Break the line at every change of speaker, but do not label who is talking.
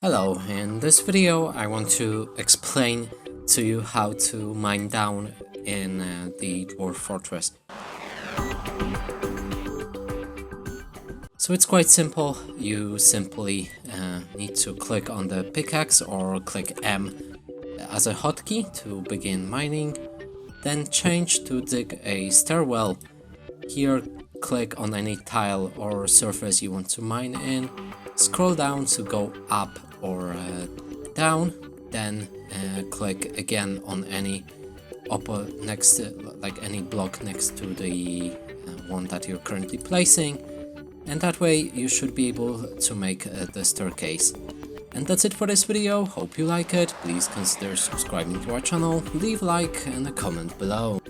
Hello, in this video I want to explain to you how to mine down in the Dwarf Fortress. So it's quite simple. You simply need to click on the pickaxe or click M as a hotkey to begin mining, then change to dig a stairwell. Here click on any tile or surface you want to mine in, scroll down to go up or down, then click again on any any block next to the one that you're currently placing, and that way you should be able to make the staircase. And that's it for this video. Hope you like it. Please consider subscribing to our channel, leave a like and a comment below.